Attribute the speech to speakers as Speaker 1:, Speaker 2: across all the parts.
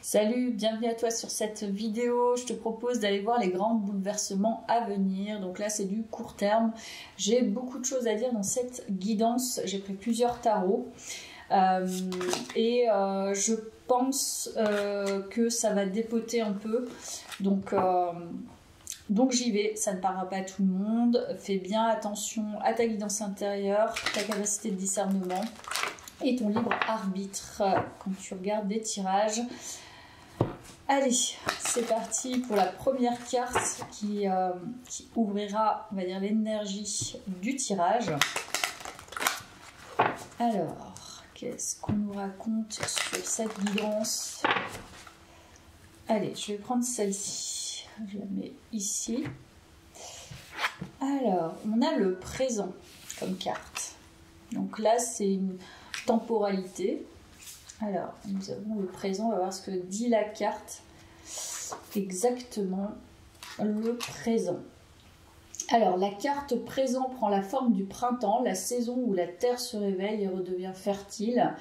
Speaker 1: Salut, bienvenue à toi sur cette vidéo. Je te propose d'aller voir les grands bouleversements à venir. Donc là, c'est du court terme. J'ai beaucoup de choses à dire dans cette guidance. J'ai pris plusieurs tarots. Je pense que ça va dépoter un peu. Donc j'y vais. Ça ne parlera pas à tout le monde. Fais bien attention à ta guidance intérieure, ta capacité de discernement et ton libre arbitre quand tu regardes des tirages. Allez, c'est parti pour la première carte qui ouvrira, on va dire, l'énergie du tirage. Alors, qu'est-ce qu'on nous raconte sur cette guidance? Allez, je vais prendre celle-ci. Je la mets ici. Alors, on a le présent comme carte. Donc là, c'est une temporalité. Alors, nous avons le présent, on va voir ce que dit la carte. Exactement le présent. Alors, la carte présent prend la forme du printemps, la saison où la terre se réveille et redevient fertile.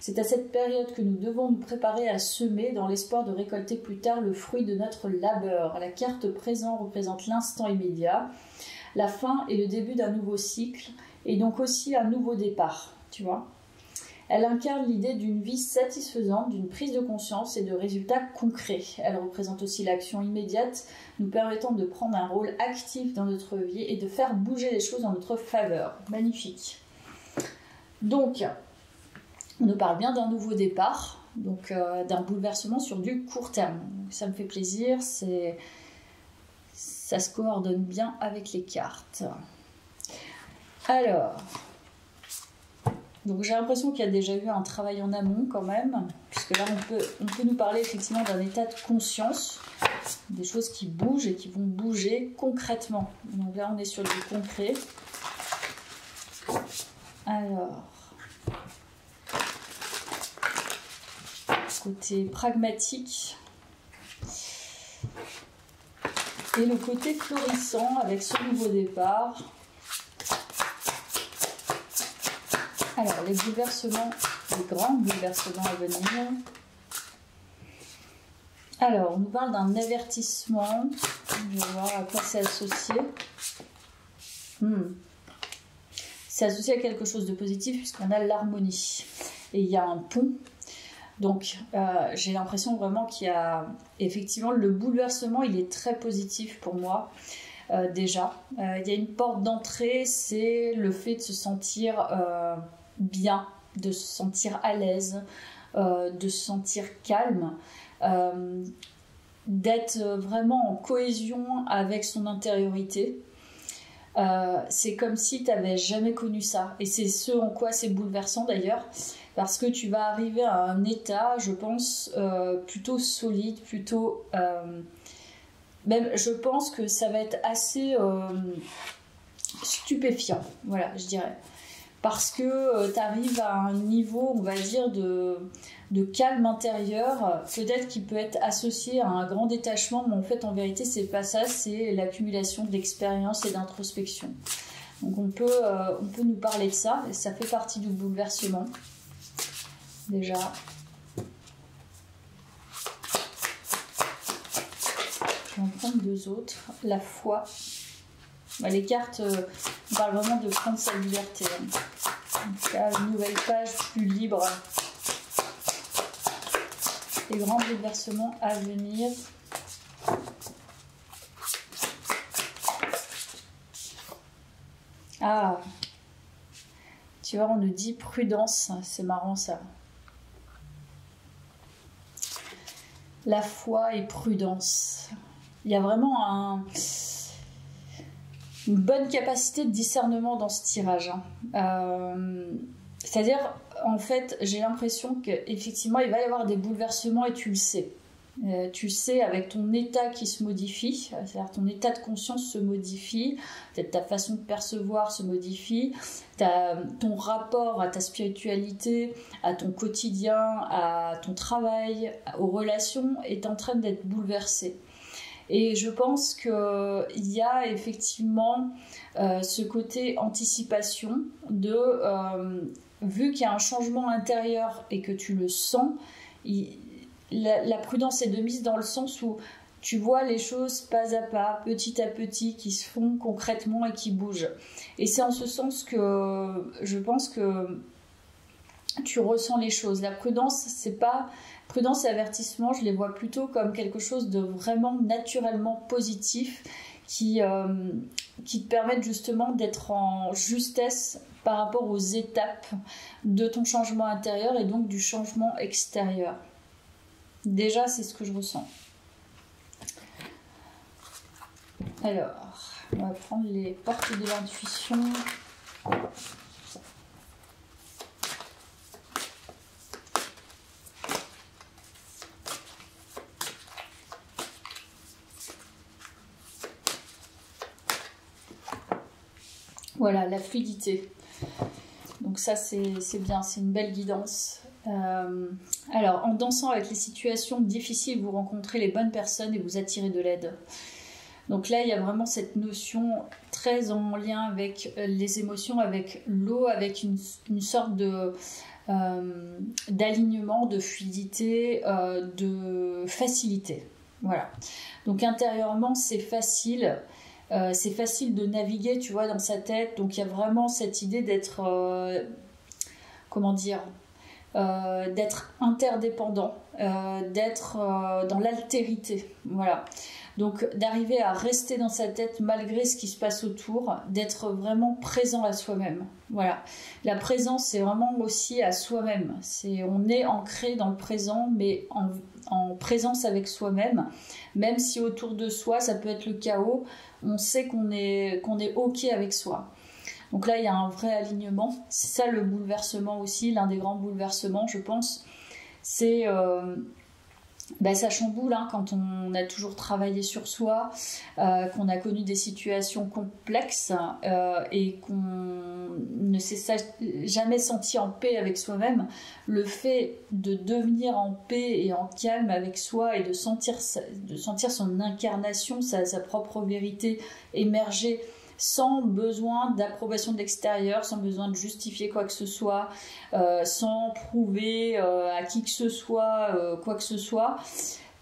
Speaker 1: C'est à cette période que nous devons nous préparer à semer dans l'espoir de récolter plus tard le fruit de notre labeur. La carte présent représente l'instant immédiat, la fin et le début d'un nouveau cycle et donc aussi un nouveau départ, tu vois. Elle incarne l'idée d'une vie satisfaisante, d'une prise de conscience et de résultats concrets. Elle représente aussi l'action immédiate, nous permettant de prendre un rôle actif dans notre vie et de faire bouger les choses en notre faveur. Magnifique. Donc, on nous parle bien d'un nouveau départ, donc d'un bouleversement sur du court terme. Donc, ça me fait plaisir, ça se coordonne bien avec les cartes. Alors... donc j'ai l'impression qu'il y a déjà eu un travail en amont quand même, puisque là on peut nous parler effectivement d'un état de conscience, des choses qui bougent et qui vont bouger concrètement. Donc là on est sur du concret. Alors, côté pragmatique et le côté florissant avec ce nouveau départ. Alors, les bouleversements, les grands bouleversements à venir. Alors, on nous parle d'un avertissement. Je vais voir à quoi c'est associé. C'est associé à quelque chose de positif puisqu'on a l'harmonie. Et il y a un pont. Donc, j'ai l'impression vraiment qu'il y a... effectivement, le bouleversement, il est très positif pour moi. Déjà, il y a une porte d'entrée, c'est le fait de se sentir... bien, de se sentir à l'aise, de se sentir calme, d'être vraiment en cohésion avec son intériorité. C'est comme si tu n'avais jamais connu ça. Et c'est ce en quoi c'est bouleversant d'ailleurs, parce que tu vas arriver à un état, je pense, plutôt solide, plutôt... même, je pense que ça va être assez stupéfiant, voilà, je dirais. Parce que tu arrives à un niveau, on va dire, de calme intérieur, peut-être qui peut être associé à un grand détachement, mais en fait, en vérité, c'est pas ça, c'est l'accumulation d'expérience et d'introspection. Donc on peut nous parler de ça, et ça fait partie du bouleversement, déjà. Je vais en prendre deux autres. La foi. Les cartes, on parle vraiment de prendre sa liberté. En tout cas, une nouvelle page plus libre. Les grands bouleversements à venir. Ah, tu vois, on nous dit prudence. C'est marrant ça. La foi et prudence. Il y a vraiment une bonne capacité de discernement dans ce tirage. C'est-à-dire, en fait, j'ai l'impression qu'effectivement, il va y avoir des bouleversements et tu le sais. Tu sais avec ton état qui se modifie, c'est-à-dire ton état de conscience se modifie, peut-être ta façon de percevoir se modifie, ton rapport à ta spiritualité, à ton quotidien, à ton travail, aux relations est en train d'être bouleversé. Et je pense qu'il y a effectivement ce côté anticipation de, vu qu'il y a un changement intérieur et que tu le sens, la prudence est de mise dans le sens où tu vois les choses pas à pas, petit à petit, qui se font concrètement et qui bougent. Et c'est en ce sens que je pense que tu ressens les choses. La prudence, c'est pas... Prudence et avertissement, je les vois plutôt comme quelque chose de vraiment naturellement positif qui te permettent justement d'être en justesse par rapport aux étapes de ton changement intérieur et donc du changement extérieur. Déjà, c'est ce que je ressens. Alors, on va prendre les portes de l'intuition. Voilà, la fluidité. Donc ça, c'est bien, c'est une belle guidance. Alors, en dansant avec les situations difficiles, vous rencontrez les bonnes personnes et vous attirez de l'aide. Donc là, il y a vraiment cette notion très en lien avec les émotions, avec l'eau, avec une sorte d'alignement, de fluidité, de facilité. Voilà. Donc intérieurement, c'est facile. C'est facile de naviguer, tu vois, dans sa tête. Donc il y a vraiment cette idée d'être, comment dire, d'être interdépendant, d'être dans l'altérité. Voilà. Donc d'arriver à rester dans sa tête malgré ce qui se passe autour, d'être vraiment présent à soi-même. Voilà. La présence, c'est vraiment aussi à soi-même. On est ancré dans le présent, mais en présence avec soi-même. Même si autour de soi, ça peut être le chaos, on sait qu'on est OK avec soi. Donc là, il y a un vrai alignement. C'est ça le bouleversement aussi, l'un des grands bouleversements, je pense. C'est... ça chamboule hein, quand on a toujours travaillé sur soi, qu'on a connu des situations complexes et qu'on ne s'est jamais senti en paix avec soi-même. Le fait de devenir en paix et en calme avec soi et de sentir son incarnation, sa propre vérité émerger sans besoin d'approbation de l'extérieur, sans besoin de justifier quoi que ce soit, sans prouver à qui que ce soit quoi que ce soit,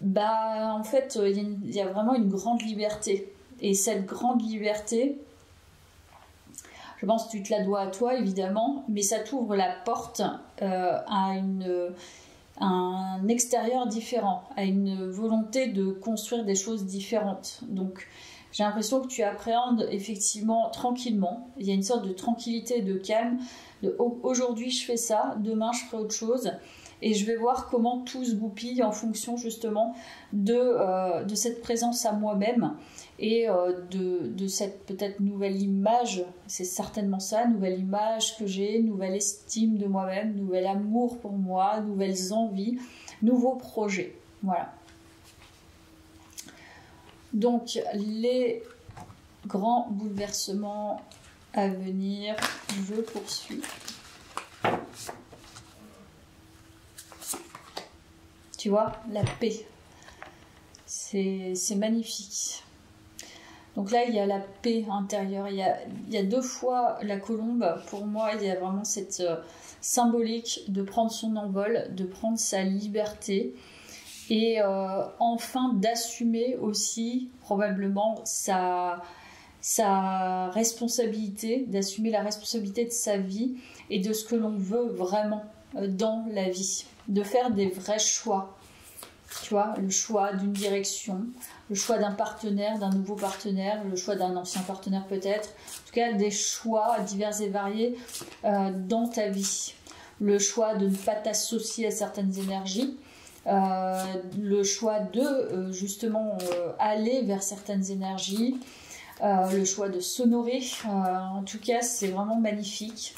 Speaker 1: en fait, il y a vraiment une grande liberté. Et cette grande liberté, je pense que tu te la dois à toi, évidemment, mais ça t'ouvre la porte à un extérieur différent, à une volonté de construire des choses différentes. Donc, j'ai l'impression que tu appréhendes effectivement tranquillement. Il y a une sorte de tranquillité, de calme. Aujourd'hui, je fais ça, demain, je ferai autre chose. Et je vais voir comment tout se goupille en fonction justement de cette présence à moi-même et de cette peut-être nouvelle image. C'est certainement ça, nouvelle image que j'ai, nouvelle estime de moi-même, nouvel amour pour moi, nouvelles envies, nouveaux projets. Voilà. Donc, les grands bouleversements à venir, je poursuis. Tu vois, la paix. C'est magnifique. Donc là, il y a la paix intérieure. Il y a deux fois la colombe. Pour moi, il y a vraiment cette symbolique de prendre son envol, de prendre sa liberté. Et enfin d'assumer aussi probablement sa responsabilité, d'assumer la responsabilité de sa vie et de ce que l'on veut vraiment dans la vie, de faire des vrais choix, tu vois, le choix d'une direction, le choix d'un partenaire, d'un nouveau partenaire, le choix d'un ancien partenaire peut-être, en tout cas des choix divers et variés dans ta vie, le choix de ne pas t'associer à certaines énergies, le choix de justement aller vers certaines énergies, le choix de s'honorer. En tout cas, c'est vraiment magnifique.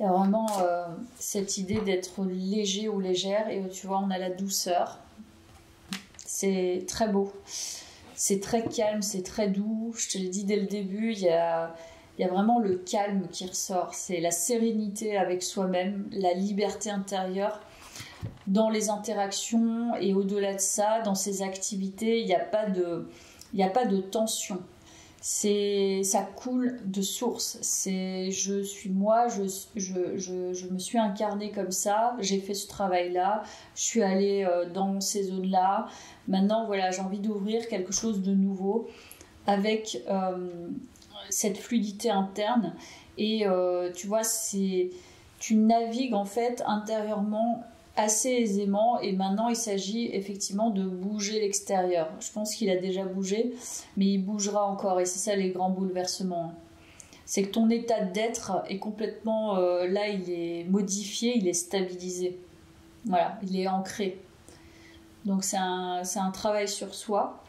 Speaker 1: Il y a vraiment cette idée d'être léger ou légère et tu vois, on a la douceur. C'est très beau. C'est très calme, c'est très doux. Je te l'ai dit dès le début, il y a vraiment le calme qui ressort. C'est la sérénité avec soi-même, la liberté intérieure. Dans les interactions et au-delà de ça, dans ces activités, il n'y a pas de tension. ça coule de source. Je suis moi, je me suis incarnée comme ça, j'ai fait ce travail-là, je suis allée dans ces zones-là. Maintenant, voilà, j'ai envie d'ouvrir quelque chose de nouveau avec cette fluidité interne. Et tu vois, tu navigues en fait intérieurement assez aisément, et maintenant il s'agit effectivement de bouger l'extérieur. Je pense qu'il a déjà bougé, mais il bougera encore, et c'est ça les grands bouleversements. C'est que ton état d'être est complètement là, il est modifié, il est stabilisé, voilà, il est ancré. Donc c'est un travail sur soi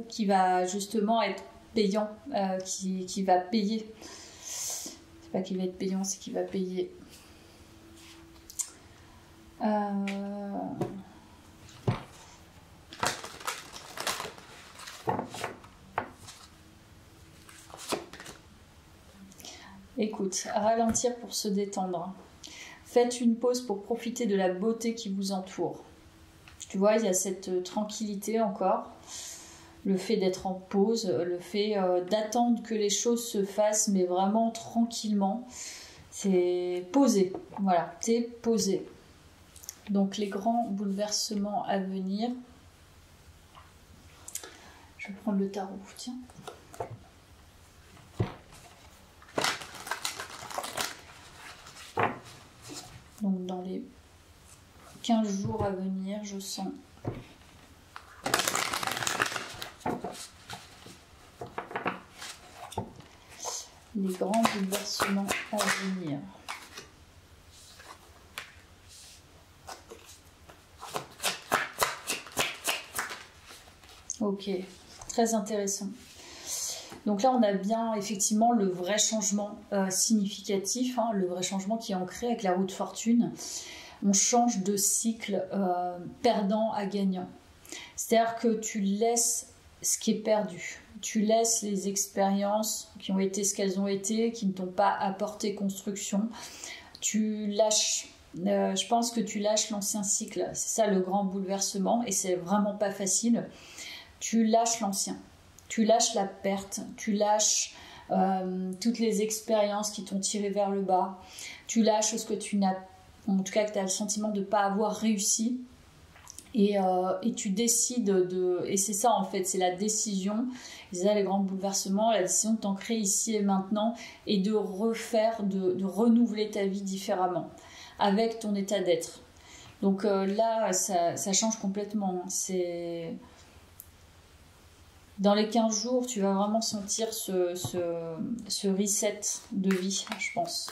Speaker 1: qui va justement être payant, qui va payer. C'est pas qu'il va être payant, c'est qu'il va payer. Écoute, ralentir pour se détendre. Faites une pause pour profiter de la beauté qui vous entoure. Tu vois, il y a cette tranquillité encore. Le fait d'être en pause, le fait d'attendre que les choses se fassent, mais vraiment tranquillement. C'est posé. Voilà, t'es posé. Donc les grands bouleversements à venir. Je vais prendre le tarot, tiens. Donc dans les 15 jours à venir, je sens les grands bouleversements à venir. Ok, très intéressant. Donc là, on a bien effectivement le vrai changement significatif, hein, le vrai changement qui est ancré avec la roue de fortune. On change de cycle perdant à gagnant. C'est-à-dire que tu laisses ce qui est perdu. Tu laisses les expériences qui ont été ce qu'elles ont été, qui ne t'ont pas apporté construction. Tu lâches. Je pense que tu lâches l'ancien cycle. C'est ça le grand bouleversement, et c'est vraiment pas facile. Tu lâches l'ancien, tu lâches la perte, tu lâches toutes les expériences qui t'ont tiré vers le bas, tu lâches ce que tu n'as, en tout cas que tu as le sentiment de ne pas avoir réussi, et tu décides et c'est ça en fait, c'est la décision, c'est ça les grands bouleversements, la décision de t'ancrer ici et maintenant, et de refaire, de renouveler ta vie différemment, avec ton état d'être. Donc là, ça change complètement, c'est... Dans les 15 jours, tu vas vraiment sentir ce reset de vie, je pense,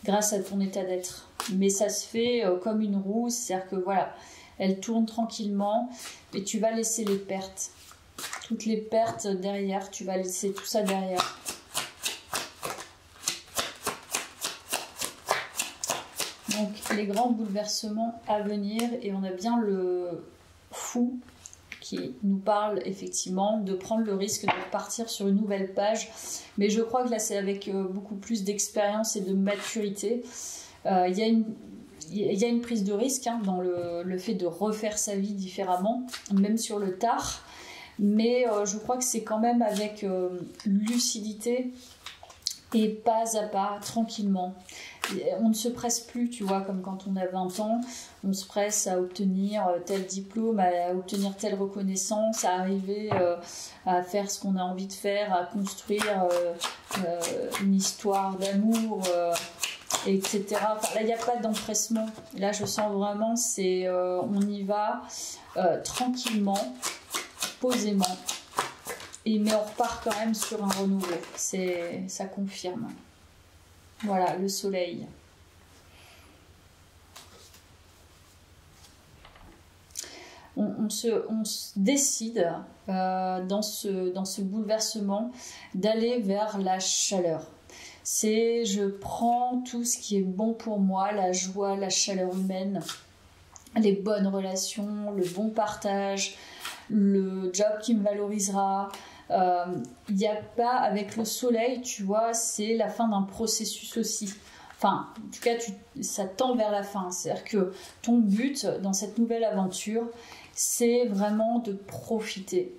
Speaker 1: grâce à ton état d'être. Mais ça se fait comme une roue, c'est-à-dire que voilà, elle tourne tranquillement et tu vas laisser les pertes. Toutes les pertes derrière, tu vas laisser tout ça derrière. Donc les grands bouleversements à venir, et on a bien le fou qui nous parle effectivement de prendre le risque de repartir sur une nouvelle page, mais je crois que là c'est avec beaucoup plus d'expérience et de maturité. Il y a une prise de risque hein, dans le fait de refaire sa vie différemment, même sur le tard, mais je crois que c'est quand même avec lucidité et pas à pas, tranquillement. On ne se presse plus, tu vois, comme quand on a 20 ans, on se presse à obtenir tel diplôme, à obtenir telle reconnaissance, à arriver à faire ce qu'on a envie de faire, à construire une histoire d'amour, etc. Enfin, là, il n'y a pas d'empressement. Là, je sens vraiment, on y va tranquillement, posément, mais on repart quand même sur un renouveau. Ça confirme. Voilà, le soleil. On se décide dans ce bouleversement d'aller vers la chaleur. Je prends tout ce qui est bon pour moi, la joie, la chaleur humaine, les bonnes relations, le bon partage, le job qui me valorisera. Il n'y a pas, avec le soleil, tu vois, c'est la fin d'un processus aussi. Enfin, en tout cas, ça tend vers la fin. C'est-à-dire que ton but dans cette nouvelle aventure, c'est vraiment de profiter.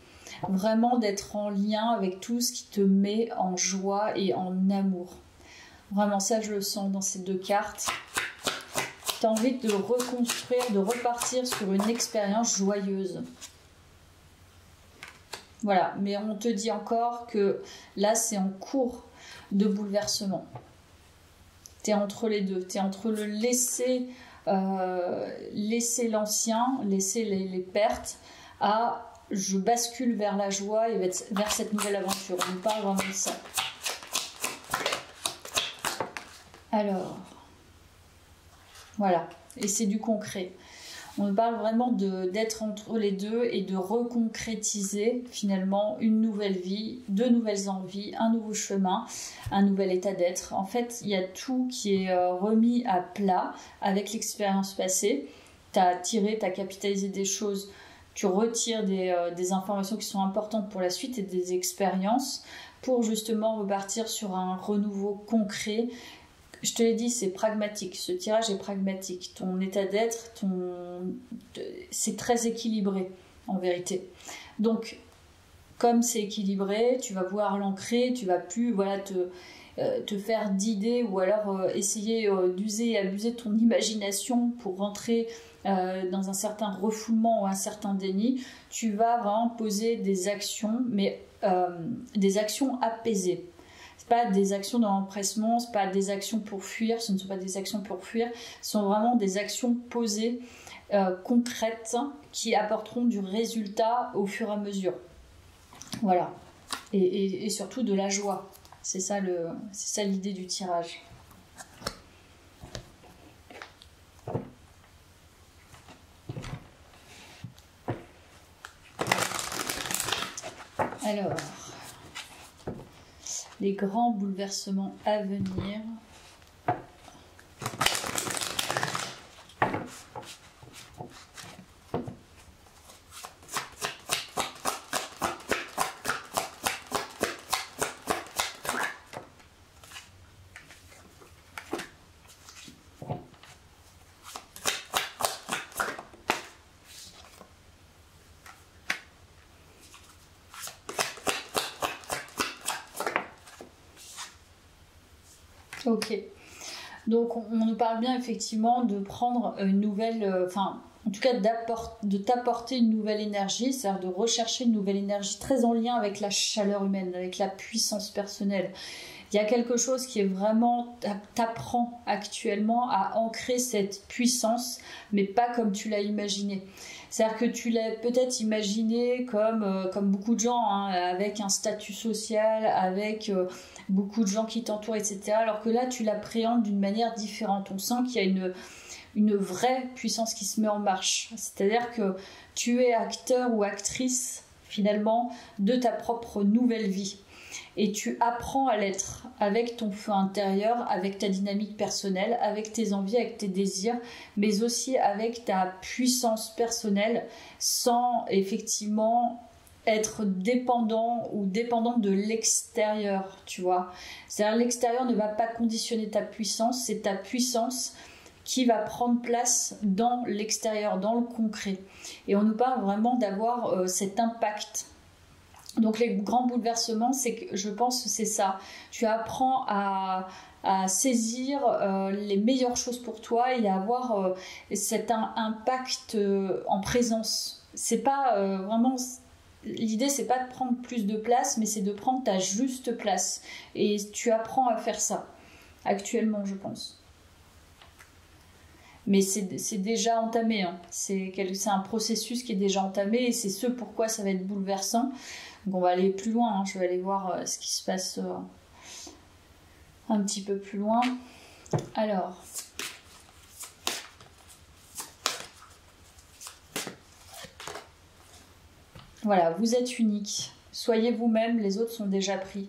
Speaker 1: vraiment d'être en lien avec tout ce qui te met en joie et en amour. Vraiment, ça, je le sens dans ces deux cartes. Tu as envie de reconstruire, de repartir sur une expérience joyeuse. Voilà, mais on te dit encore que là, c'est en cours de bouleversement. Tu es entre les deux. Tu es entre le laisser l'ancien, laisser les pertes, à je bascule vers la joie et vers cette nouvelle aventure. On parle vraiment de ça. Alors, voilà, et c'est du concret. On parle vraiment d'être entre les deux et de reconcrétiser finalement une nouvelle vie, de nouvelles envies, un nouveau chemin, un nouvel état d'être. En fait, il y a tout qui est remis à plat avec l'expérience passée. Tu as tiré, tu as capitalisé des choses, tu retires des informations qui sont importantes pour la suite et des expériences pour justement repartir sur un renouveau concret. Je te l'ai dit, c'est pragmatique. Ce tirage est pragmatique. Ton état d'être, c'est très équilibré, en vérité. Donc, comme c'est équilibré, tu vas pouvoir l'ancrer, tu vas plus voilà, te faire d'idées ou alors essayer d'user et abuser de ton imagination pour rentrer dans un certain refoulement ou un certain déni. Tu vas vraiment poser des actions, mais des actions apaisées. Ce pas des actions dans l'empressement, ce pas des actions pour fuir, ce ne sont pas des actions pour fuir, ce sont vraiment des actions posées, concrètes, qui apporteront du résultat au fur et à mesure. Voilà. Et surtout de la joie. C'est ça l'idée du tirage. Alors... les grands bouleversements à venir. Ok, donc on nous parle bien effectivement de prendre une nouvelle, en tout cas de t'apporter une nouvelle énergie, c'est-à-dire de rechercher une nouvelle énergie très en lien avec la chaleur humaine, avec la puissance personnelle. Il y a quelque chose qui est vraiment, t'apprend actuellement à ancrer cette puissance, mais pas comme tu l'as imaginé. C'est-à-dire que tu l'as peut-être imaginé comme beaucoup de gens, hein, avec un statut social, avec beaucoup de gens qui t'entourent, etc. Alors que là, tu l'appréhendes d'une manière différente. On sent qu'il y a une vraie puissance qui se met en marche. C'est-à-dire que tu es acteur ou actrice, finalement, de ta propre nouvelle vie. Et tu apprends à l'être avec ton feu intérieur, avec ta dynamique personnelle, avec tes envies, avec tes désirs, mais aussi avec ta puissance personnelle, sans effectivement être dépendant ou dépendant de l'extérieur, tu vois. C'est-à-dire l'extérieur ne va pas conditionner ta puissance, c'est ta puissance qui va prendre place dans l'extérieur, dans le concret. Et on nous parle vraiment d'avoir cet impact. Donc les grands bouleversements, je pense que c'est ça. Tu apprends à saisir les meilleures choses pour toi et à avoir cet impact en présence. C'est pas vraiment... L'idée, c'est pas de prendre plus de place, mais c'est de prendre ta juste place. Et tu apprends à faire ça, actuellement, je pense. Mais c'est déjà entamé, hein. C'est un processus qui est déjà entamé et c'est ce pourquoi ça va être bouleversant. Donc on va aller plus loin, hein. Je vais aller voir ce qui se passe un petit peu plus loin. Alors... voilà, vous êtes unique. Soyez vous-même, les autres sont déjà pris.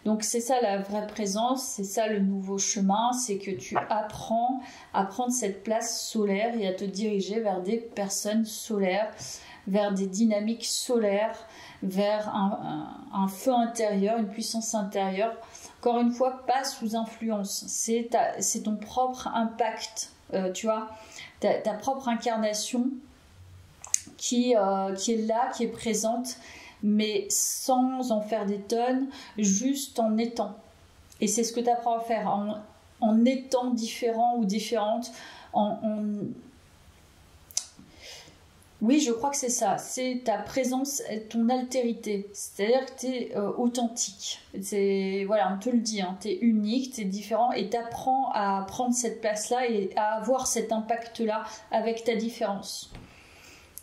Speaker 1: Donc c'est ça la vraie présence, c'est ça le nouveau chemin, c'est que tu apprends à prendre cette place solaire et à te diriger vers des personnes solaires, vers des dynamiques solaires, vers un feu intérieur, une puissance intérieure. Encore une fois, pas sous influence, c'est ton propre impact, tu vois, ta propre incarnation qui est là, qui est présente, mais sans en faire des tonnes, juste en étant. Et c'est ce que tu apprends à faire, en étant différent ou différente, Oui, je crois que c'est ça, c'est ta présence, ton altérité, c'est-à-dire que tu es authentique. Voilà, on te le dit, hein, tu es unique, tu es différent et tu apprends à prendre cette place-là et à avoir cet impact-là avec ta différence.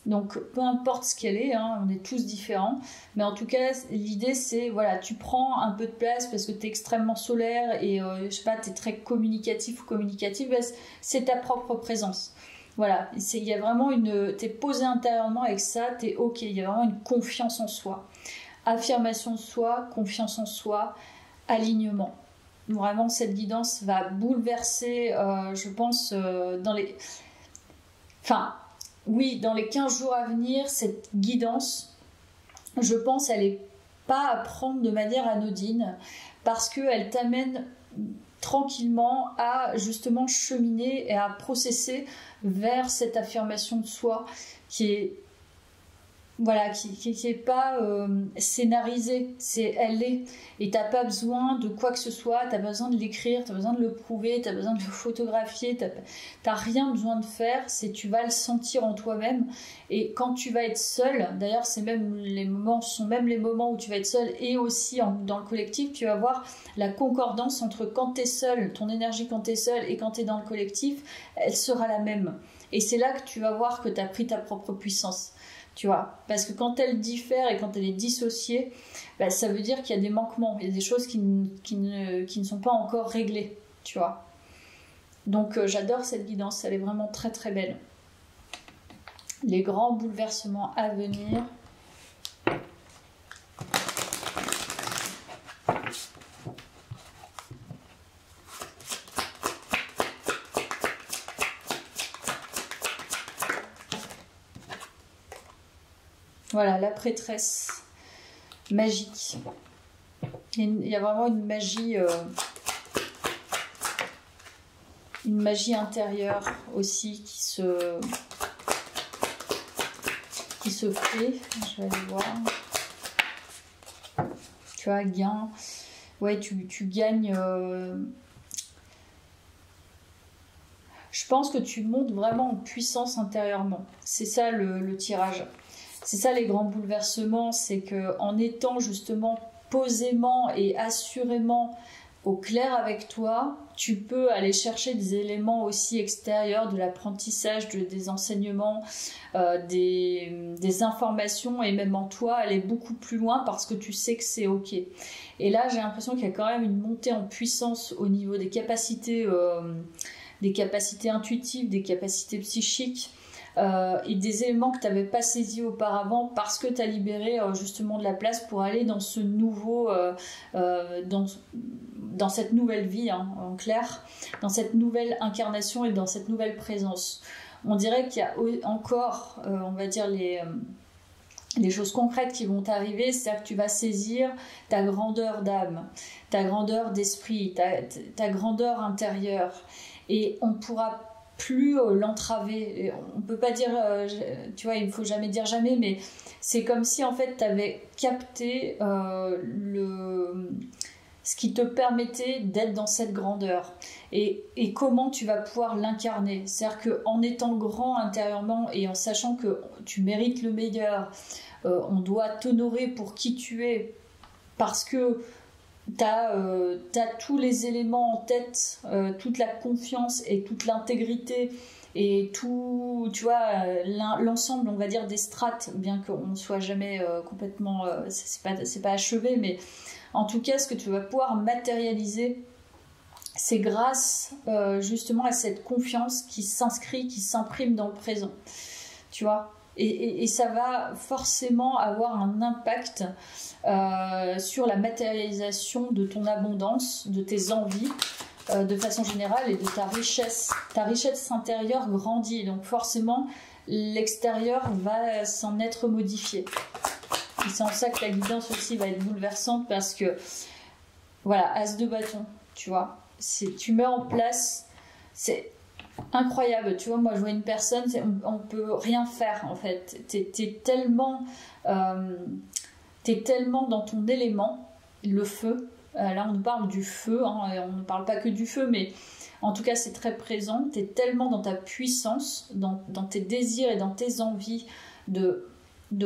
Speaker 1: Donc, peu importe ce qu'elle est, hein, on est tous différents, mais en tout cas, l'idée c'est, voilà, tu prends un peu de place parce que tu es extrêmement solaire et, je sais pas, tu es très communicatif ou communicative, c'est ta propre présence. Voilà, il y a vraiment t'es posé intérieurement avec ça, t'es ok, il y a vraiment une confiance en soi. Affirmation de soi, confiance en soi, alignement. Vraiment, cette guidance va bouleverser, je pense, dans les 15 jours à venir, cette guidance, je pense, elle n'est pas à prendre de manière anodine parce qu'elle t'amène tranquillement à justement cheminer et à processer vers cette affirmation de soi qui est pas scénarisée, elle est, et t'as pas besoin de quoi que ce soit, t'as pas besoin de l'écrire, t'as besoin de le prouver, t'as besoin de le photographier, t'as rien besoin de faire, tu vas le sentir en toi-même. Et quand tu vas être seul, d'ailleurs sont même les moments où tu vas être seul et aussi dans le collectif, tu vas voir la concordance entre quand t'es seul, ton énergie quand t'es seul et quand t'es dans le collectif, elle sera la même. Et c'est là que tu vas voir que t'as pris ta propre puissance. Tu vois, parce que quand elle diffère et quand elle est dissociée, ça veut dire qu'il y a des manquements, il y a des choses qui ne sont pas encore réglées, tu vois. Donc j'adore cette guidance, elle est vraiment très très belle. Les grands bouleversements à venir. Voilà, la prêtresse magique. Il y a vraiment une magie intérieure aussi qui se fait. Je vais aller voir. Tu vois, gain. Ouais, tu gagnes. Je pense que tu montes vraiment en puissance intérieurement. C'est ça le tirage. C'est ça les grands bouleversements, c'est qu'en étant justement posément et assurément au clair avec toi, tu peux aller chercher des éléments aussi extérieurs, de l'apprentissage, des enseignements, des informations, et même en toi aller beaucoup plus loin parce que tu sais que c'est ok. Et là j'ai l'impression qu'il y a quand même une montée en puissance au niveau des capacités intuitives, des capacités psychiques. Et des éléments que tu n'avais pas saisis auparavant parce que tu as libéré justement de la place pour aller dans ce nouveau dans cette nouvelle vie, hein, en clair, dans cette nouvelle incarnation et dans cette nouvelle présence. On dirait qu'il y a encore on va dire les choses concrètes qui vont t'arriver, c'est-à-dire que tu vas saisir ta grandeur d'âme, ta grandeur d'esprit, ta grandeur intérieure, et on pourra plus l'entraver. On peut pas dire, tu vois, il faut jamais dire jamais, mais c'est comme si en fait tu avais capté ce qui te permettait d'être dans cette grandeur et comment tu vas pouvoir l'incarner. C'est-à-dire qu'en étant grand intérieurement et en sachant que tu mérites le meilleur, on doit t'honorer pour qui tu es parce que t'as tous les éléments en tête, toute la confiance et toute l'intégrité et tout, tu vois, l'ensemble, on va dire, des strates, bien qu'on ne soit jamais complètement, c'est pas achevé, mais en tout cas, ce que tu vas pouvoir matérialiser, c'est grâce justement à cette confiance qui s'inscrit, qui s'imprime dans le présent, tu vois. Et ça va forcément avoir un impact sur la matérialisation de ton abondance, de tes envies, de façon générale, et de ta richesse. Ta richesse intérieure grandit, donc forcément, l'extérieur va s'en être modifié. Et c'est en ça que la guidance aussi va être bouleversante, parce que, voilà, as de bâton, tu vois. Tu mets en place... c'est incroyable, tu vois, moi je vois une personne, on peut rien faire en fait, t'es tellement tu es tellement dans ton élément, le feu. Là, on nous parle du feu, hein, et on ne parle pas que du feu, mais en tout cas, c'est très présent. Tu es tellement dans ta puissance, dans tes désirs et dans tes envies de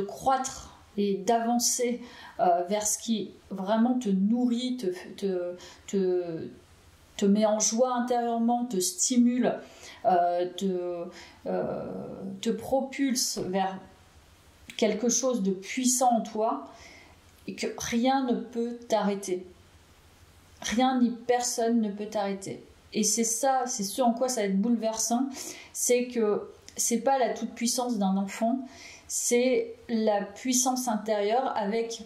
Speaker 1: croître et d'avancer vers ce qui vraiment te nourrit, te met en joie intérieurement, te stimule, te propulse vers quelque chose de puissant en toi, et que rien ne peut t'arrêter. Rien ni personne ne peut t'arrêter. Et c'est ça, c'est ce en quoi ça va être bouleversant, c'est que c'est pas la toute-puissance d'un enfant, c'est la puissance intérieure avec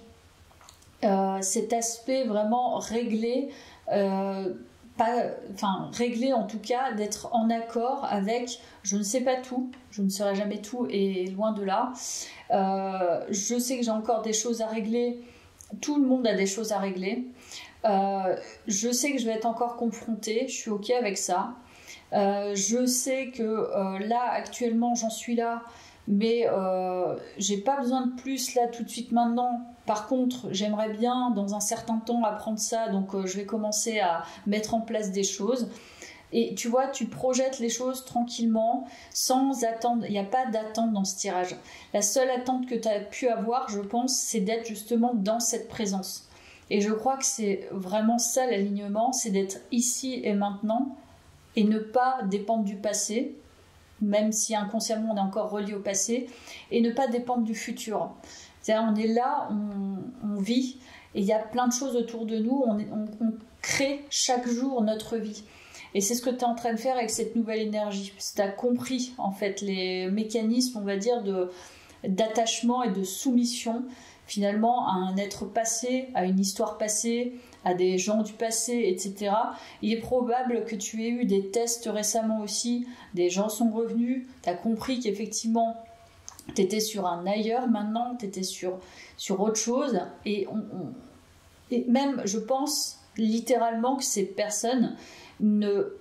Speaker 1: cet aspect vraiment réglé, réglé en tout cas, d'être en accord avec je ne sais pas tout, je ne serai jamais tout et loin de là. Je sais que j'ai encore des choses à régler, tout le monde a des choses à régler. Je sais que je vais être encore confrontée, je suis ok avec ça. Je sais que là actuellement j'en suis là, mais j'ai pas besoin de plus là tout de suite maintenant. Par contre, j'aimerais bien dans un certain temps apprendre ça, donc je vais commencer à mettre en place des choses. Et tu vois, tu projettes les choses tranquillement, sans attendre. Il n'y a pas d'attente dans ce tirage. La seule attente que tu as pu avoir, je pense, c'est d'être justement dans cette présence. Et je crois que c'est vraiment ça l'alignement, c'est d'être ici et maintenant et ne pas dépendre du passé, même si inconsciemment on est encore relié au passé, et ne pas dépendre du futur. C'est-à-dire on est là, on vit, et il y a plein de choses autour de nous, on crée chaque jour notre vie. Et c'est ce que tu es en train de faire avec cette nouvelle énergie. Tu as compris en fait les mécanismes, on va dire, d'attachement et de soumission finalement à un être passé, à une histoire passée, à des gens du passé, etc. Il est probable que tu aies eu des tests récemment aussi, des gens sont revenus, tu as compris qu'effectivement tu étais sur un ailleurs maintenant, tu étais sur autre chose, et même je pense littéralement que ces personnes ne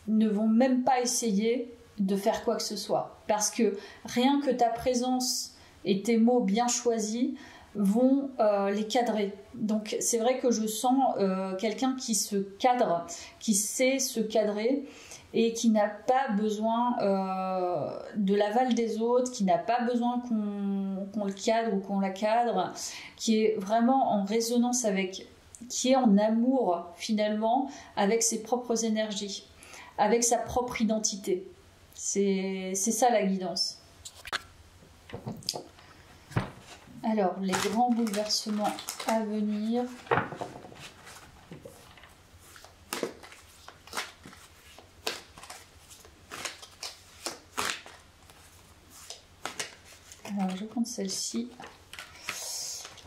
Speaker 1: vont même pas essayer de faire quoi que ce soit, parce que rien que ta présence et tes mots bien choisis vont les cadrer. Donc c'est vrai que je sens quelqu'un qui se cadre, qui sait se cadrer et qui n'a pas besoin de l'aval des autres, qui n'a pas besoin qu'on le cadre ou qu'on la cadre, qui est vraiment en résonance avec, qui est en amour finalement avec ses propres énergies, avec sa propre identité. C'est ça la guidance. Alors, les grands bouleversements à venir. Alors, je vais prendre celle-ci.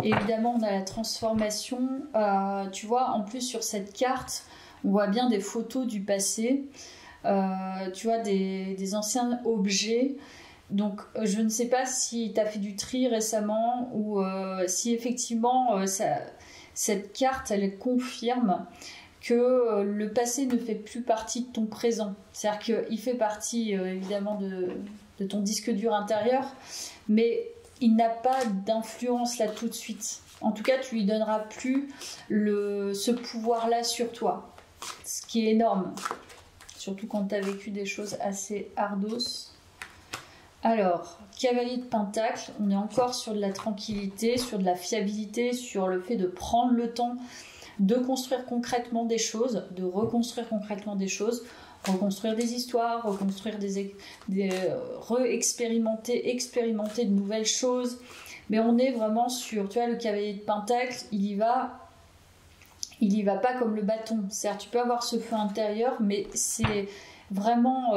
Speaker 1: Évidemment, on a la transformation. Tu vois, en plus, sur cette carte, on voit bien des photos du passé. Tu vois, des anciens objets. Donc, je ne sais pas si tu as fait du tri récemment ou si effectivement cette carte, elle confirme que le passé ne fait plus partie de ton présent. C'est-à-dire qu'il fait partie évidemment de ton disque dur intérieur, mais il n'a pas d'influence là tout de suite. En tout cas, tu lui donneras plus ce pouvoir-là sur toi, ce qui est énorme, surtout quand tu as vécu des choses assez ardos. Alors, cavalier de pentacle, on est encore sur de la tranquillité, sur de la fiabilité, sur le fait de prendre le temps de construire concrètement des choses, de reconstruire concrètement des choses, reconstruire des histoires, reconstruire expérimenter de nouvelles choses. Mais on est vraiment sur, tu vois, le cavalier de pentacle, il y va pas comme le bâton. C'est-à-dire, tu peux avoir ce feu intérieur, mais c'est vraiment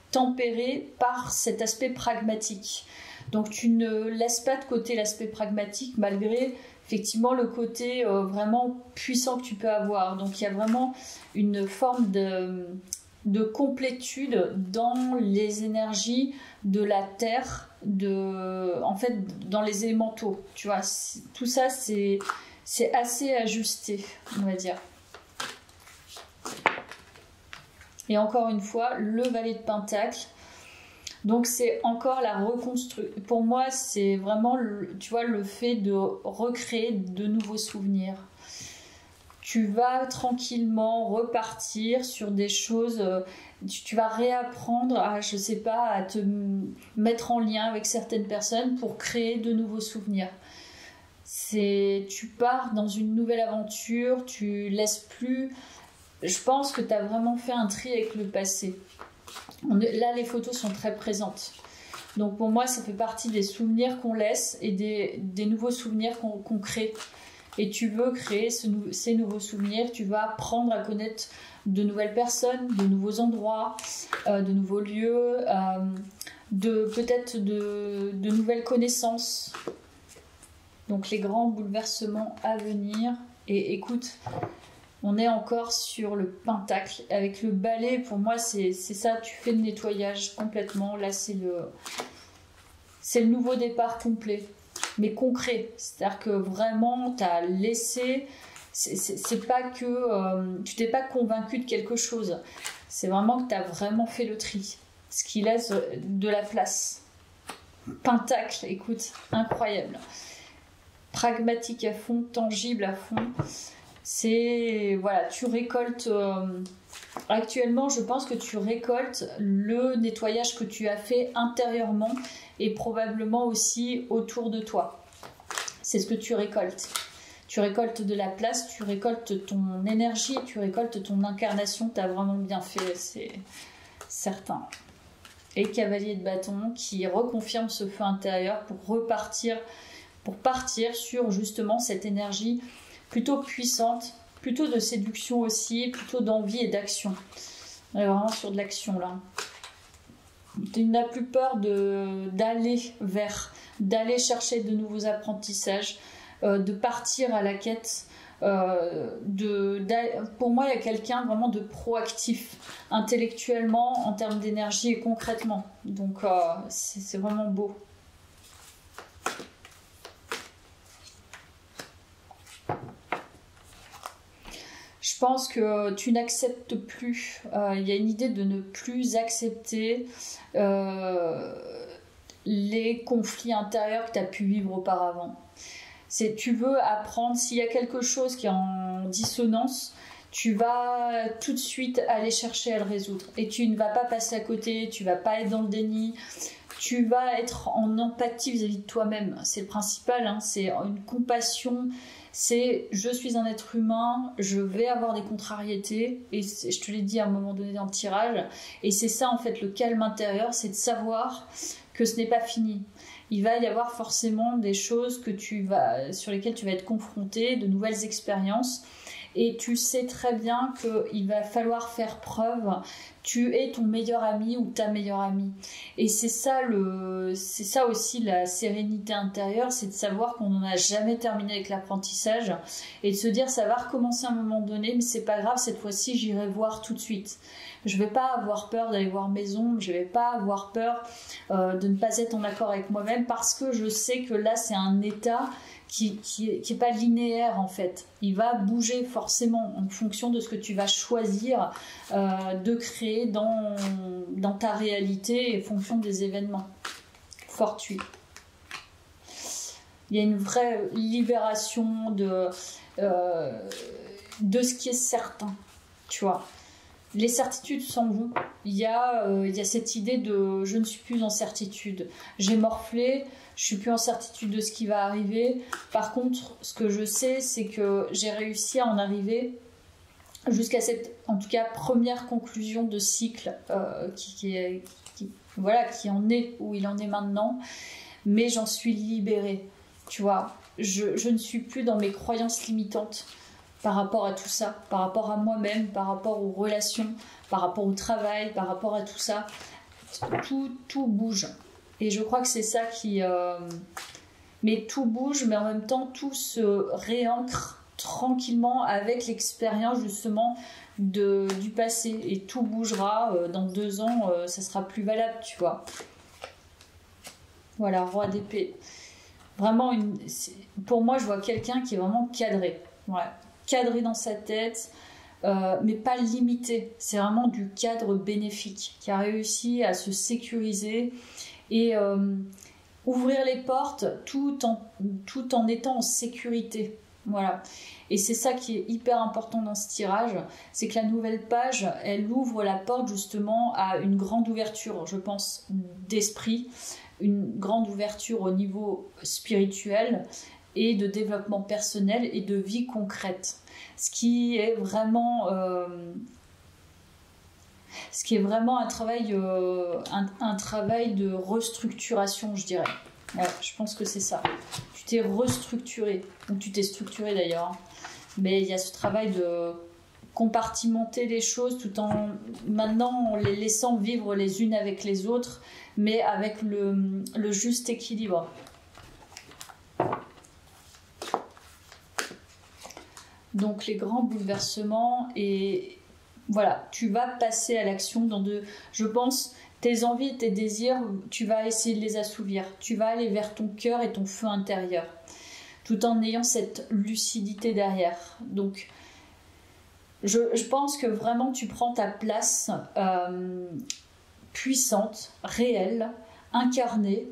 Speaker 1: tempéré par cet aspect pragmatique. Donc tu ne laisses pas de côté l'aspect pragmatique malgré effectivement le côté vraiment puissant que tu peux avoir. Donc il y a vraiment une forme de complétude dans les énergies de la terre, en fait dans les élémentaux. Tu vois, tout ça c'est assez ajusté, on va dire. Et encore une fois, le valet de pentacle, Donc c'est encore la reconstruction. Pour moi, c'est vraiment, tu vois, le fait de recréer de nouveaux souvenirs. Tu vas tranquillement repartir sur des choses, tu vas réapprendre à, je sais pas, à te mettre en lien avec certaines personnes pour créer de nouveaux souvenirs. Tu pars dans une nouvelle aventure, tu laisses plus... Je pense que tu as vraiment fait un tri avec le passé. Là, les photos sont très présentes. Donc pour moi, ça fait partie des souvenirs qu'on laisse et des nouveaux souvenirs qu'on crée. Et tu veux créer ces nouveaux souvenirs, tu vas apprendre à connaître de nouvelles personnes, de nouveaux endroits, de nouveaux lieux, peut-être de nouvelles connaissances. Donc les grands bouleversements à venir. Et écoute, on est encore sur le pentacle. Avec le balai, pour moi, c'est ça, tu fais le nettoyage complètement. Là, c'est le nouveau départ complet. Mais concret, c'est-à-dire que vraiment tu as laissé, c'est pas que tu t'es pas convaincu de quelque chose, c'est vraiment que tu as vraiment fait le tri, ce qui laisse de la place. Pentacle, écoute, incroyable, pragmatique à fond, tangible à fond, c'est, voilà, tu récoltes, actuellement je pense que tu récoltes le nettoyage que tu as fait intérieurement et probablement aussi autour de toi. C'est ce que tu récoltes. Tu récoltes de la place, tu récoltes ton énergie, tu récoltes ton incarnation, tu as vraiment bien fait, c'est certain. Et cavalier de bâton qui reconfirme ce feu intérieur pour partir sur justement cette énergie plutôt puissante, plutôt de séduction aussi, plutôt d'envie et d'action. On est vraiment sur de l'action là. Tu n'as plus peur d'aller chercher de nouveaux apprentissages, de partir à la quête. Pour moi, il y a quelqu'un vraiment de proactif, intellectuellement, en termes d'énergie et concrètement. Donc, c'est vraiment beau. Je pense que tu n'acceptes plus. Il y a une idée de ne plus accepter les conflits intérieurs que tu as pu vivre auparavant. Tu veux apprendre, s'il y a quelque chose qui est en dissonance, tu vas tout de suite aller chercher à le résoudre. Et tu ne vas pas passer à côté, tu ne vas pas être dans le déni, tu vas être en empathie vis-à-vis de toi-même. C'est le principal, hein, c'est une compassion. C'est je suis un être humain, je vais avoir des contrariétés, et je te l'ai dit à un moment donné dans le tirage, et c'est ça en fait le calme intérieur, c'est de savoir que ce n'est pas fini. Il va y avoir forcément des choses sur lesquelles tu vas être confronté, de nouvelles expériences, et tu sais très bien qu'il va falloir faire preuve. Tu es ton meilleur ami ou ta meilleure amie. Et c'est ça aussi la sérénité intérieure, c'est de savoir qu'on n'en a jamais terminé avec l'apprentissage et de se dire ça va recommencer à un moment donné, mais c'est pas grave, cette fois-ci j'irai voir tout de suite. Je vais pas avoir peur d'aller voir mes ombres, je vais pas avoir peur de ne pas être en accord avec moi-même parce que je sais que là c'est un état qui est pas linéaire en fait. Il va bouger forcément en fonction de ce que tu vas choisir de créer dans ta réalité et en fonction des événements fortuits. Il y a une vraie libération de ce qui est certain, tu vois. Les certitudes s'en vont. Il y a cette idée de je ne suis plus en certitude. J'ai morflé, je suis plus en certitude de ce qui va arriver. Par contre, ce que je sais, c'est que j'ai réussi à en arriver jusqu'à cette, en tout cas, première conclusion de cycle qui en est où il en est maintenant. Mais j'en suis libérée, tu vois. Je ne suis plus dans mes croyances limitantes par rapport à tout ça, par rapport à moi-même, par rapport aux relations, par rapport au travail, par rapport à tout ça. Tout bouge. Et je crois que c'est ça qui... Mais tout bouge, mais en même temps, tout se réancre tranquillement avec l'expérience justement du passé. Et tout bougera. Dans 2 ans, ça sera plus valable, tu vois. Voilà, roi d'épée. Vraiment, pour moi, je vois quelqu'un qui est vraiment cadré. Ouais. Cadré dans sa tête, mais pas limité. C'est vraiment du cadre bénéfique, qui a réussi à se sécuriser et ouvrir les portes tout en étant en sécurité. Voilà. Et c'est ça qui est hyper important dans ce tirage, c'est que la nouvelle page, elle ouvre la porte justement à une grande ouverture, je pense, d'esprit, une grande ouverture au niveau spirituel et de développement personnel et de vie concrète. Ce qui est vraiment un travail, un travail de restructuration, je dirais. Ouais, je pense que c'est ça. Tu t'es restructuré, ou tu t'es structuré d'ailleurs. Mais il y a ce travail de compartimenter les choses tout en maintenant en les laissant vivre les unes avec les autres, mais avec le juste équilibre. Donc les grands bouleversements et voilà, tu vas passer à l'action je pense, tes envies, tes désirs, tu vas essayer de les assouvir. Tu vas aller vers ton cœur et ton feu intérieur, tout en ayant cette lucidité derrière. Donc, je pense que vraiment tu prends ta place puissante, réelle, incarnée,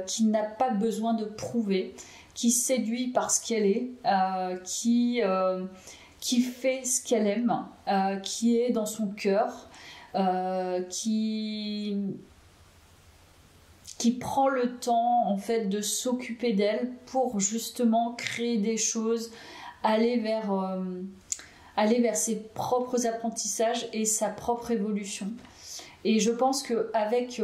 Speaker 1: qui n'a pas besoin de prouver, qui séduit par ce qu'elle est, qui fait ce qu'elle aime, qui est dans son cœur, qui prend le temps en fait de s'occuper d'elle pour justement créer des choses, aller vers ses propres apprentissages et sa propre évolution. Et je pense qu'avec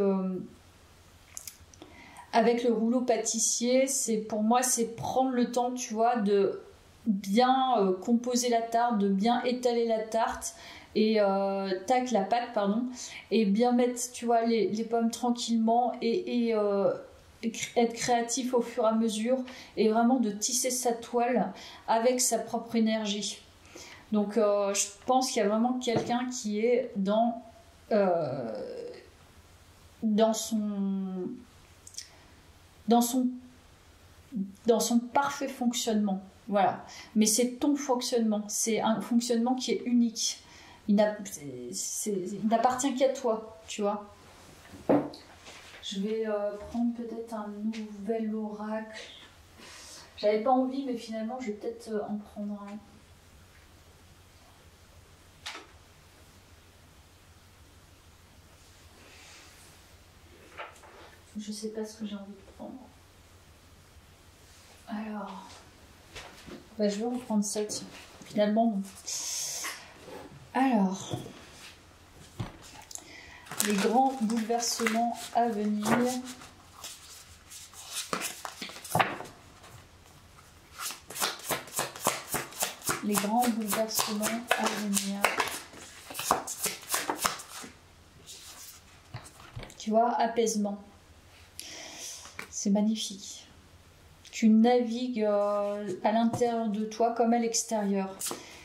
Speaker 1: avec le rouleau pâtissier, pour moi c'est prendre le temps, tu vois, de bien composer la tarte, de bien étaler la tarte et la pâte, pardon, et bien mettre, tu vois, les pommes tranquillement et être créatif au fur et à mesure et vraiment de tisser sa toile avec sa propre énergie. Donc je pense qu'il y a vraiment quelqu'un qui est dans son parfait fonctionnement. Voilà. Mais c'est ton fonctionnement. C'est un fonctionnement qui est unique. Il n'appartient qu'à toi, tu vois. Je vais prendre peut-être un nouvel oracle. J'avais pas envie, mais finalement, je vais peut-être en prendre un. Je sais pas ce que j'ai envie de prendre. Alors, je vais reprendre ça, tiens. Finalement, non. Alors, les grands bouleversements à venir. Les grands bouleversements à venir. Tu vois, apaisement. C'est magnifique. Tu navigues à l'intérieur de toi comme à l'extérieur.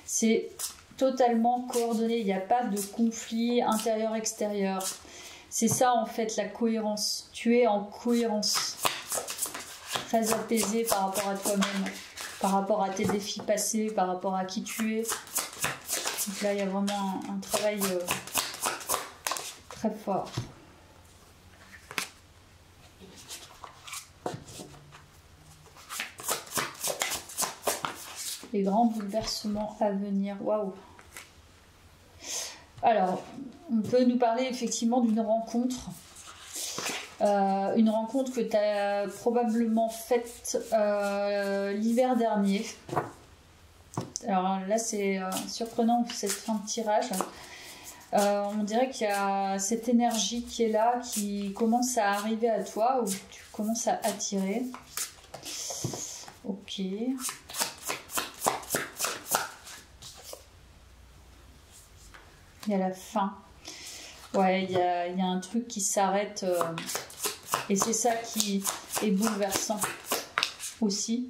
Speaker 1: C'est totalement coordonné. Il n'y a pas de conflit intérieur-extérieur. C'est ça en fait la cohérence. Tu es en cohérence. Très apaisé par rapport à toi-même, par rapport à tes défis passés, par rapport à qui tu es. Donc là, il y a vraiment un travail très fort. Les grands bouleversements à venir. Waouh! Alors, on peut nous parler effectivement d'une rencontre. Une rencontre que tu as probablement faite l'hiver dernier. Alors là, c'est surprenant cette fin de tirage. On dirait qu'il y a cette énergie qui est là, qui commence à arriver à toi, ou tu commences à attirer. Ok. Il y a la fin. Ouais, il y a un truc qui s'arrête. Et c'est ça qui est bouleversant aussi.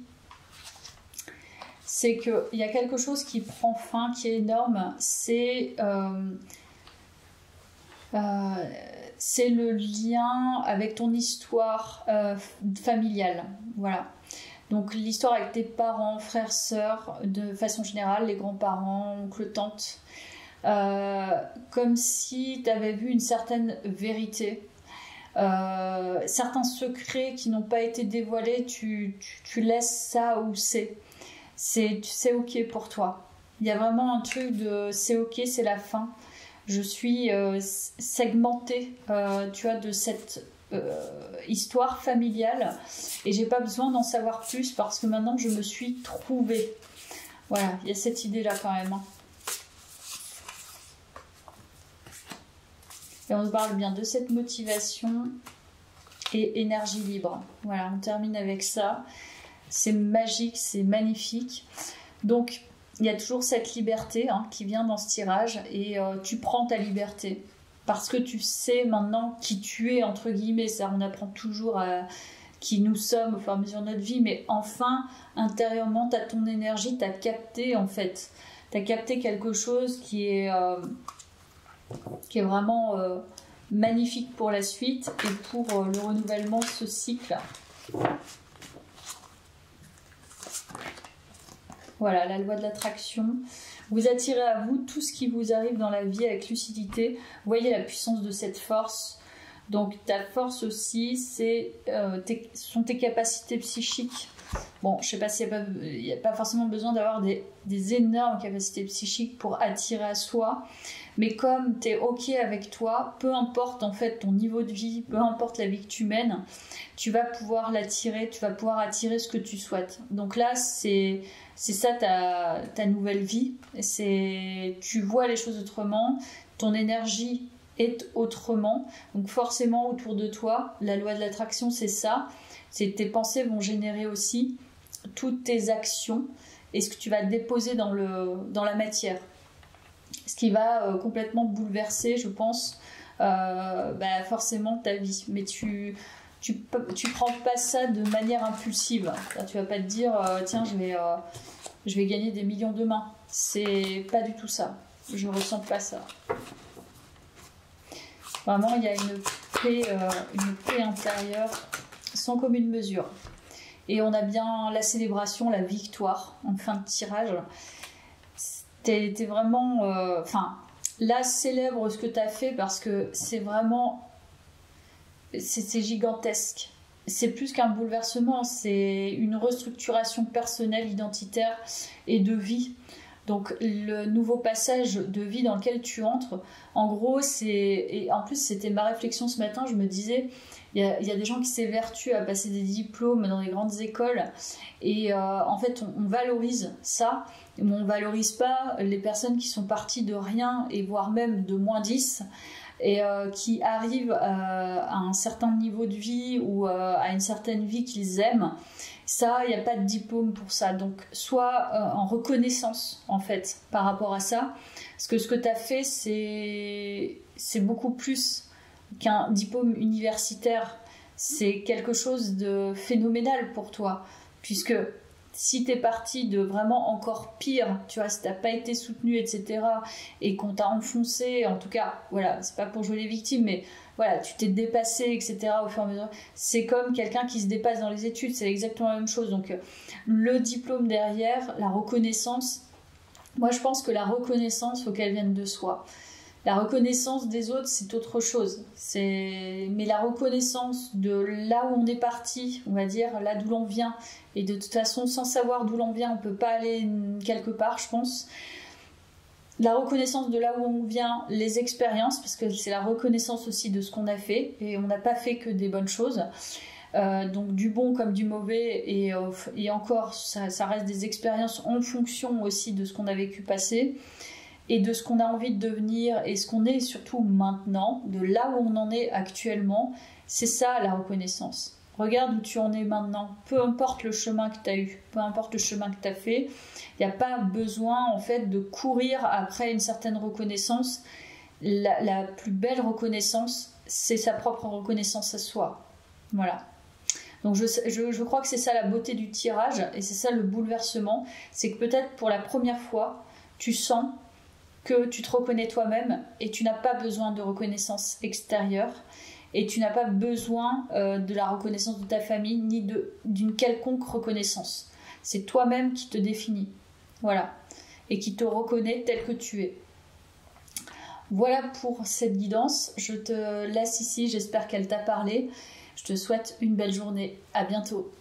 Speaker 1: C'est qu'il y a quelque chose qui prend fin, qui est énorme. C'est le lien avec ton histoire familiale. Voilà. Donc l'histoire avec tes parents, frères, sœurs, de façon générale, les grands-parents, oncles, tantes, comme si tu avais vu une certaine vérité. Certains secrets qui n'ont pas été dévoilés, tu laisses ça où c'est ok pour toi. Il y a vraiment un truc de c'est ok, c'est la fin. Je suis segmentée, tu vois, de cette histoire familiale et j'ai pas besoin d'en savoir plus parce que maintenant je me suis trouvée. Voilà, il y a cette idée là quand même. Et on parle bien de cette motivation et énergie libre. Voilà, on termine avec ça. C'est magique, c'est magnifique. Donc, il y a toujours cette liberté qui vient dans ce tirage et tu prends ta liberté. Parce que tu sais maintenant qui tu es, entre guillemets. Ça, on apprend toujours à qui nous sommes au fur et à mesure de notre vie. Mais enfin, intérieurement, tu as ton énergie, tu as capté en fait. Tu as capté quelque chose qui est vraiment magnifique pour la suite et pour le renouvellement de ce cycle. Voilà, la loi de l'attraction. Vous attirez à vous tout ce qui vous arrive dans la vie avec lucidité. Vous voyez la puissance de cette force. Donc ta force aussi, ce sont tes capacités psychiques. Bon, je sais pas s'il n'y a pas forcément besoin d'avoir des énormes capacités psychiques pour attirer à soi. Mais comme tu es ok avec toi, peu importe en fait ton niveau de vie, peu importe la vie que tu mènes, tu vas pouvoir l'attirer, tu vas pouvoir attirer ce que tu souhaites. Donc là, c'est ça ta nouvelle vie. Tu vois les choses autrement, ton énergie est autrement. Donc forcément autour de toi, la loi de l'attraction, c'est ça. C'est tes pensées vont générer aussi toutes tes actions et ce que tu vas déposer dans la matière. Ce qui va complètement bouleverser, je pense, forcément ta vie. Mais tu prends pas ça de manière impulsive. Tu vas pas te dire tiens, je vais gagner des millions demain. C'est pas du tout ça. Je ressens pas ça. Vraiment, il y a une paix intérieure sans commune mesure. Et on a bien la célébration, la victoire en fin de tirage. T'es vraiment... là, célèbre ce que tu as fait parce que c'est vraiment... C'est gigantesque. C'est plus qu'un bouleversement, c'est une restructuration personnelle, identitaire et de vie. Donc le nouveau passage de vie dans lequel tu entres, en gros, et en plus c'était ma réflexion ce matin, je me disais, il y a des gens qui s'évertuent à passer des diplômes dans les grandes écoles et en fait on valorise ça, mais on valorise pas les personnes qui sont parties de rien et voire même de -10 et qui arrivent à un certain niveau de vie ou à une certaine vie qu'ils aiment. Ça, il n'y a pas de diplôme pour ça. Donc, sois en reconnaissance, en fait, par rapport à ça. Parce que ce que tu as fait, c'est beaucoup plus qu'un diplôme universitaire. C'est quelque chose de phénoménal pour toi. Puisque si tu es parti de vraiment encore pire, tu vois, si tu n'as pas été soutenu, etc., et qu'on t'a enfoncé, en tout cas, voilà, c'est pas pour jouer les victimes, mais voilà, tu t'es dépassé, etc. au fur et à mesure. C'est comme quelqu'un qui se dépasse dans les études, c'est exactement la même chose. Donc, le diplôme derrière, la reconnaissance, moi je pense que la reconnaissance, il faut qu'elle vienne de soi. La reconnaissance des autres, c'est autre chose. Mais la reconnaissance de là où on est parti, on va dire, là d'où l'on vient, et de toute façon, sans savoir d'où l'on vient, on ne peut pas aller quelque part, je pense. La reconnaissance de là où on vient, les expériences, parce que c'est la reconnaissance aussi de ce qu'on a fait, et on n'a pas fait que des bonnes choses. Donc du bon comme du mauvais, et encore, ça reste des expériences en fonction aussi de ce qu'on a vécu passer, et de ce qu'on a envie de devenir, et ce qu'on est surtout maintenant, de là où on en est actuellement. C'est ça la reconnaissance. Regarde où tu en es maintenant, peu importe le chemin que tu as eu, peu importe le chemin que tu as fait, il n'y a pas besoin en fait de courir après une certaine reconnaissance. La plus belle reconnaissance, c'est sa propre reconnaissance à soi. Voilà. Donc je crois que c'est ça la beauté du tirage, et c'est ça le bouleversement, c'est que peut-être pour la première fois, tu sens que tu te reconnais toi-même et tu n'as pas besoin de reconnaissance extérieure. et tu n'as pas besoin de la reconnaissance de ta famille ni d'une quelconque reconnaissance. C'est toi-même qui te définis, voilà, et qui te reconnaît tel que tu es. Voilà pour cette guidance, je te laisse ici, j'espère qu'elle t'a parlé. Je te souhaite une belle journée, à bientôt.